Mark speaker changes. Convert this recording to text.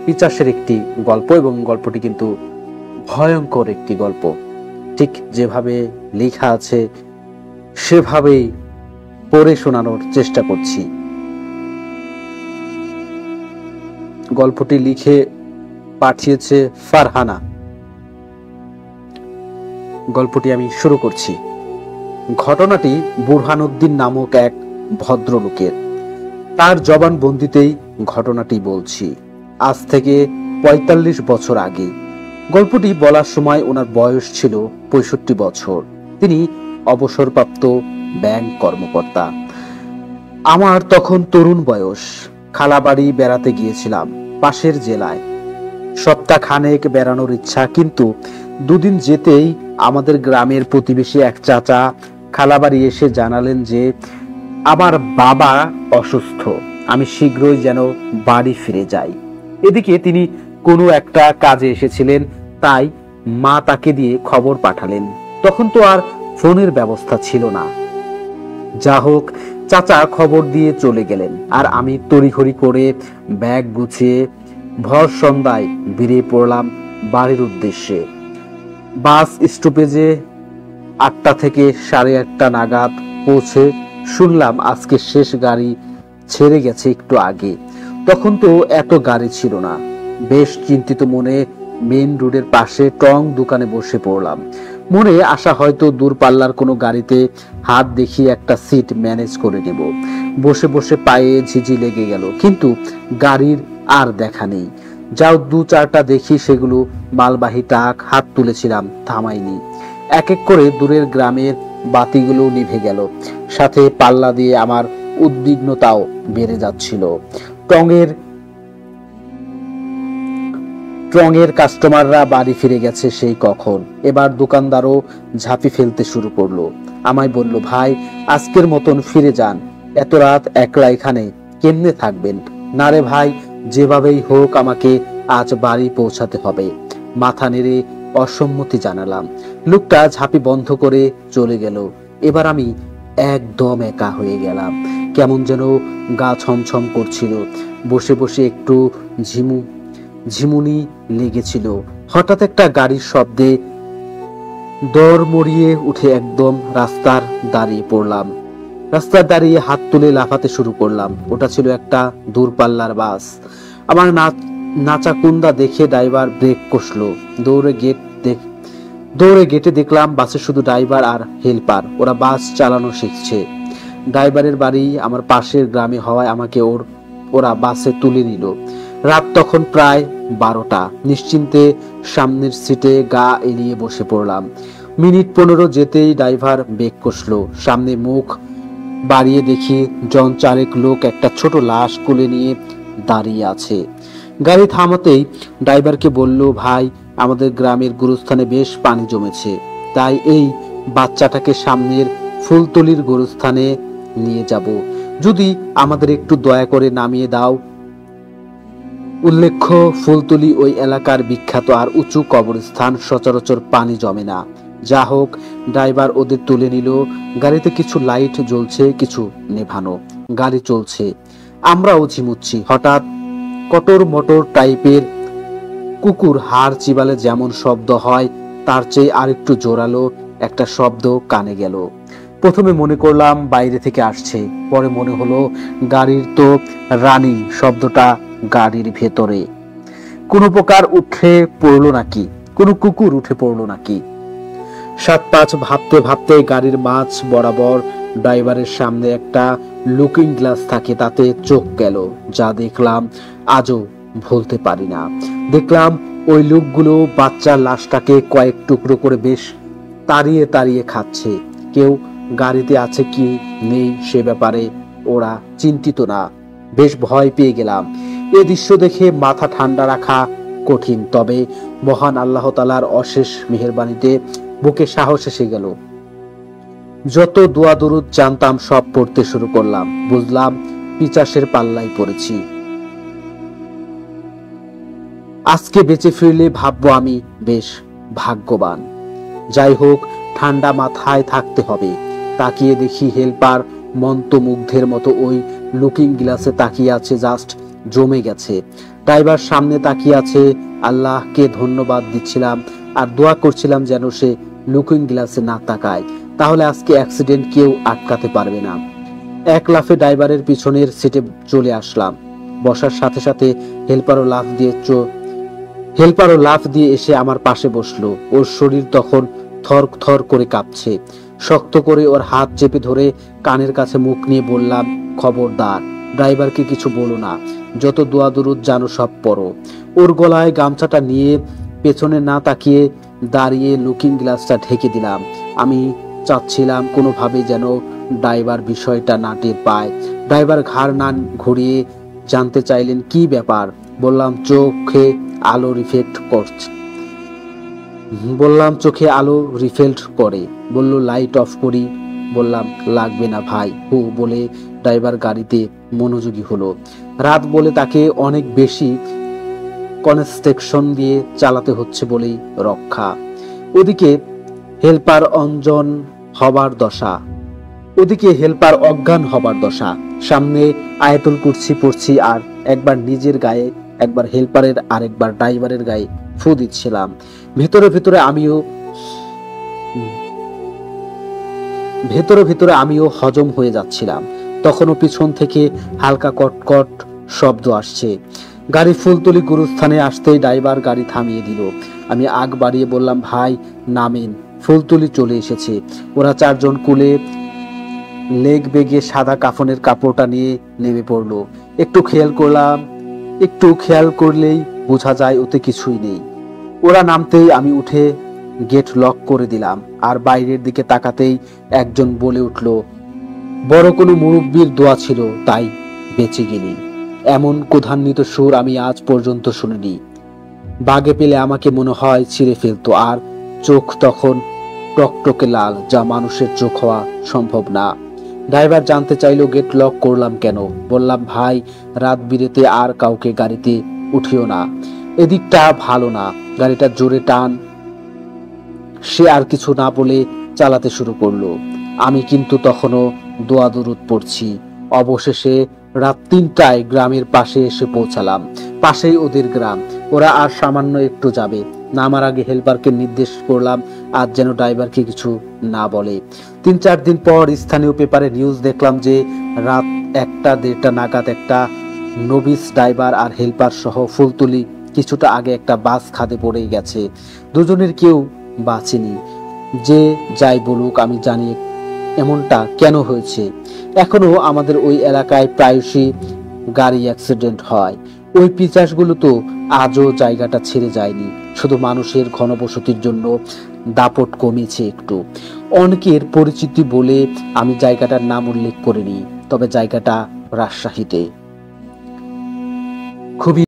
Speaker 1: পিচাসের একটি গল্প এবং গল্পটি কিন্তু ভয়ঙ্কর একটি গল্প। ঠিক যেভাবে লেখা আছে সেভাবেই পড়ে শোনানোর চেষ্টা করছি। গল্পটি লিখে পাঠিয়েছে ফারহানা। গল্পটি আমি শুরু করছি। ঘটনাটি বুরহানুদ্দিন নামক এক ভদ্রলোকের। তার জবানবন্দিতেই ঘটনাটি বলছি। আজ থেকে ৪৫ বছর আগে। গল্পটি বলার সময় ওনার বয়স ছিল ৬৫ বছর। তিনি অবসরপ্রাপ্ত ব্যাংক কর্মকর্তা। আমার তখন তরুণ বয়স। খালাবাড়ি বেড়াতে গিয়েছিলাম পাশের জেলায়। সপ্তাহখানেক বেড়ানোর ইচ্ছা, কিন্তু দুদিন যেতেই আমাদের গ্রামের প্রতিবেশী এক চাচা খালাবাড়ি এসে জানালেন যে আমার বাবা অসুস্থ, আমি শীঘ্রই যেন বাড়ি ফিরে যাই। এদিকে তিনি কোনো একটা কাজে এসেছিলেন, তাই মা তাকে দিয়ে খবর পাঠালেন। তখন তো আর ফোনের ব্যবস্থা ছিল না। যা হোক, চাচা খবর দিয়ে চলে গেলেন, আর আমি তড়িঘড়ি করে ব্যাগ গুছিয়ে ভর সন্ধ্যায় বেরিয়ে পড়লাম বাড়ির উদ্দেশ্যে। বাস স্টপেজে ৮টা থেকে ৮:৩০ নাগাদ পৌঁছে শুনলাম আজকে শেষ গাড়ি ছেড়ে গেছে একটু আগে। তখন তো এত গাড়ি ছিল না। বেশ চিন্তিত মনে মেইন রোডের পাশে টং দোকানে বসে পড়লাম। মনে আশা হয়তো দূরপাল্লার কোনো গাড়িতে হাত দেখিয়ে একটা সিট ম্যানেজ করে নেব। বসে বসে পায়ে ঝিঝি লেগে গেল, কিন্তু গাড়ির আর দেখা নেই। যাও ২-৪টা দেখি, সেগুলো মালবাহী ট্রাক। হাত তুলেছিলাম, থামাইনি। এক এক করে দূরের গ্রামের বাতিগুলো নিভে গেল। সাথে পাল্লা দিয়ে আমার উদ্বিগ্নতাও বেড়ে যাচ্ছিল। ট্রঙের কাস্টমাররা বাড়ি ফিরে গেছে সেই কখন। এবার দোকানদারও ঝাঁপি ফেলতে শুরু করলো। আমায় বলল, ভাই আজকের মতন ফিরে যান, এত রাত একলা এখানে কেমনে থাকবেন? না রে ভাই, যেভাবেই হোক আমাকে আজ বাড়ি পৌঁছাতে হবে। মাথা নেড়ে অসম্মতি জানালাম। লোকটা ঝাঁপি বন্ধ করে চলে গেল। এবার আমি একদম একা হয়ে গেলাম। কেমন যেন গা ছমছম করছিল। বসে বসে একটু ঝিমুনি লেগেছিল। হঠাৎ একটা গাড়ির শব্দে দর মরিয়ে উঠে একদম রাস্তার দাঁড়িয়ে পড়লাম। রাস্তার দাঁড়িয়ে হাত তুলে লাফাতে শুরু করলাম। ওটা ছিল একটা দূরপাল্লার বাস। আমার নাচা কুন্দা দেখে ড্রাইভার ব্রেক কষলো। দৌড়ে গেটে দেখলাম বাসে শুধু ড্রাইভার আর হেল্পার। ওরা বাস চালানো শিখছে। ড্রাইভারের বাড়ি আমার পাশের গ্রামে হওয়ায় আমাকে ওরা বাসে তুলে নিল। রাত তখন প্রায় 12টা। নিশ্চিন্তে সামনের সিটে গা এলিয়ে বসে পড়লাম। মিনিট 15 যেতেই ড্রাইভার ব্রেক কষলো। সামনে মুখ বাড়িয়ে দেখি জন 4 লোক একটা ছোট লাশ কোলে নিয়ে দাঁড়িয়ে আছে। গাড়ি থামাতেই ড্রাইভারকে বলল, ভাই আমাদের গ্রামের গোরস্থানে বেশ পানি জমেছে, তাই এই বাচ্চাটাকে সামনের ফুলতলির গোরস্থানে নিয়ে যাব, যদি আমাদের একটু দয়া করে নামিয়ে দাও। উল্লেখ্য, ফুলতলি ওই এলাকার বিখ্যাত আর উঁচু কবরস্থান, সচরাচর পানি জমে না। যা হোক, ড্রাইভার ওদের তুলে নিল। গাড়িতে কিছু লাইট জ্বলছে, কিছু নেভানো। গাড়ি চলছে, আমরাও ঝিমুচ্ছি। হঠাৎ কটর মটর টাইপের কুকুর হাড় চিবালে যেমন শব্দ হয়, তার চেয়ে আরেকটু জোরালো একটা শব্দ কানে গেল। প্রথমে মনে করলাম বাইরে থেকে আসছে, পরে মনে হলো গাড়ির তো রানিং, শব্দটা গাড়ির ভেতরে। কোনো প্রকার উঠে পড়লো নাকি, কোনো কুকুর উঠে পড়লো নাকি। 7-5 ভাবতে ভাবতে গাড়ির মাঝ বরাবর ড্রাইভারের সামনে একটা লুকিং গ্লাস থাকে, তাতে চোখ গেল। যা দেখলাম আজও ভুলতে পারি না। দেখলাম ওই লোকগুলো বাচ্চার লাশটাকে কয়েক টুকরো করে বেশ তাড়িয়ে তাড়িয়ে খাচ্ছে। কেউ গাড়িতে আছে কি নেই সে ব্যাপারে ওরা চিন্তিত না। বেশ ভয় পেয়ে গেলাম। এ দৃশ্য দেখে মাথা ঠান্ডা রাখা কঠিন, তবে মহান আল্লাহ তাআলার অশেষ মেহেরবানিতে বুকে সাহস এসে গেল। যত দোয়া দরুদ জানতাম সব পড়তে শুরু করলাম। বুঝলাম পিচাসের পাল্লায় পড়েছি। আজকে বেঁচে ফিরলে ভাববো আমি বেশ ভাগ্যবান। যাই হোক, ঠান্ডা মাথায় থাকতে হবে। তাকিয়ে দেখি হেল্পার মন্ত্রমুগ্ধের মতো ওই লুকিং গ্লাসে তাকিয়ে আছে, জাস্ট জমে গেছে। ড্রাইভার সামনে তাকিয়ে আছে, আল্লাহকে ধন্যবাদ দিচ্ছিলাম আর দোয়া করছিলাম যেন সে লুকিং গ্লাসে না তাকায়, তাহলে আজকে অ্যাক্সিডেন্ট কেউ আটকাতে পারবে না। এক লাফে ড্রাইভারের পিছনের সিটে চলে আসলাম। বসার সাথে সাথে হেল্পারও লাফ দিয়ে এসে আমার পাশে বসলো। ওর শরীর তখন থর থর করে কাঁপছে। শক্ত করে ওর হাত চেপে ধরে কানের কাছে মুখ নিয়ে বললাম, খবরদার ড্রাইভারকে কিছু বলো না, যত দোয়া দরুদ জানো সব পড়ো। ওর গলায় গামছাটা নিয়ে পেছনে না তাকিয়ে দাঁড়িয়ে লুকিং গ্লাসটা ঢেকে দিলাম। আমি চাচ্ছিলাম কোনোভাবে যেন ড্রাইভার বিষয়টা না টের পায়। ড্রাইভার ঘাড় না ঘুরিয়ে জানতে চাইলেন কি ব্যাপার। বললাম চোখে আলো রিফ্লেক্ট করে। বলল লাইট অফ করি। বললাম লাগবে না ভাই, হু বলে ড্রাইভার গাড়িতে মনোযোগী হলো। রাত বলে তাকে অনেক বেশি কনস্ট্রাকশন দিয়ে চালাতে হচ্ছে বলেই রক্ষা। ওদিকে হেল্পার অজ্ঞান হবার দশা। সামনে আয়াতুল কুরসি পড়ছি আর একবার নিজের গায়ে, একবার হেল্পারের আর একবার ড্রাইভারের গায়ে ফু দিচ্ছিলাম। ভেতরে ভেতরে আমিও হজম হয়ে যাচ্ছিলাম। তখনও পিছন থেকে হালকা কটকট শব্দ আসছে। গাড়ি ফুলতলি গুরুস্থানে আসতেই ড্রাইভার গাড়ি থামিয়ে দিল। আমি আগ বাড়িয়ে বললাম, ভাই নামেন, ফুলতলি চলে এসেছে। ওরা চারজন কুলে লেগ বেগে সাদা কাফনের কাপড়টা নিয়ে নেমে পড়লো। একটু খেয়াল করলেই বোঝা যায় ওতে কিছুই নেই। ওরা নামতেই আমি উঠে গেট লক করে দিলাম। আর বাইরের দিকে তাকাতেই একজন বলে উঠল, বড় কোনো মুরব্বির দোয়া ছিল তাই বেঁচে গেলি। এমন ক্রোধান্বিত সুর আমি আজ পর্যন্ত শুনিনি। বাগে পেলে আমাকে মনে হয় ছিঁড়ে ফেলতো। আর চোখ তখন টকটকে লাল, যা মানুষের চোখ হওয়া সম্ভব না। ড্রাইভার জানতে চাইলো গেট লক করলাম কেন। বললাম, ভাই রাত বিরেতে আর কাউকে গাড়িতে উঠিও না, এদিকটা ভালো না, গাড়িটা জোরে টান। সে আর কিছু না বলে চালাতে শুরু করলো। আমি কিন্তু তখনও দোয়া দরুদ পড়ছি। অবশেষে রাত ৩টায় গ্রামের পাশে এসে পৌঁছালাম। পাশেই ওদের গ্রাম। ওরা আর সামান্য একটু যাবে। নামার আগে হেল্পারকে নির্দেশ করলাম আজ যেন ড্রাইভারকে কিছু না বলে। ৩-৪ দিন পর স্থানীয় পেপারে নিউজ দেখলাম যে রাত ১টা-১:৩০ নাগাদ একটা নবিস ড্রাইভার আর হেল্পার সহ ফুলতলি কিছুটা আগে একটা বাস খাদে পড়ে গেছে। দুজনের কেউ বাঁচেনি। যে যাই বলুক, আমি জানি এমনটা কেন হয়েছে। এখনো আমাদের ওই এলাকায় প্রায়শই গাড়ি অ্যাক্সিডেন্ট হয়। ওই পিচাসগুলো তো আজও জায়গাটা ছেড়ে যায়নি। শুধু মানুষের ঘনবসতির জন্য দাপট কমেছে একটু। অনেকের পরিচিতি বলে আমি জায়গাটার নাম উল্লেখ করিনি, তবে জায়গাটা রাজশাহীতে। খুবই